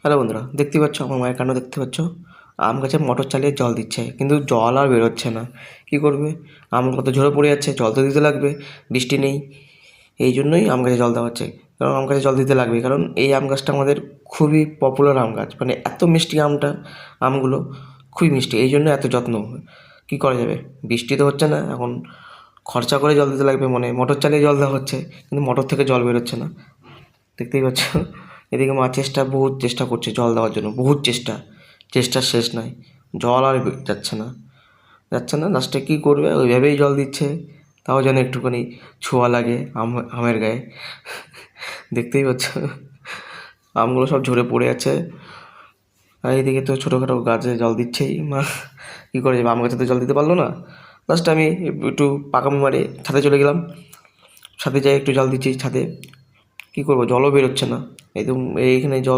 Hello বন্ধুরা, দেখতে পাচ্ছ আমার মায়ের কাণ্ড দেখতে পাচ্ছ। আম গাছে মোটর চালিয়ে জল দিচ্ছে, কিন্তু জল আর বেরোচ্ছে না। কী করবে? আম কত ঝরে পড়ে যাচ্ছে, জল তো দিতে লাগবে, বৃষ্টি নেই। এই জন্যই আম গাছে জল দেওয়া হচ্ছে, কারণ আম গাছে জল দিতে লাগবে, কারণ এই আম গাছটা আমাদের খুবই পপুলার আম গাছ, মানে এত মিষ্টি আমগুলো খুবই মিষ্টি, এই জন্য এত যত্ন। কী করা যাবে? বৃষ্টি তো হচ্ছে না এখন, খরচা করে জল দিতে লাগবে, মানে মোটর চালিয়ে জল দেওয়া হচ্ছে, কিন্তু মোটর থেকে জল বেরোচ্ছে না। দেখতেই পাচ্ছ, এদিকে মা বহুত চেষ্টা করছে জল দেওয়ার জন্য, বহুত চেষ্টার শেষ নাই। জল আর যাচ্ছে না লাস্টে কী করবে, ওইভাবেই জল দিচ্ছে, তাও যেন একটুখানি ছোঁয়া লাগে আমের গায়ে। দেখতেই পাচ্ছ, আমগুলো সব ঝরে পড়ে আছে, আর এইদিকে তো ছোটোখাটো গাছে জল দিচ্ছেই মা। কী করে যাবে, আম গাছে তো জল দিতে পারলো না। লাস্টে আমি একটু পাকামি মারে ছাদে চলে গেলাম, ছাদে যাই একটু জল দিচ্ছি ছাদে। কী করবো, জলও বেরোচ্ছে না, একদম এইখানে জল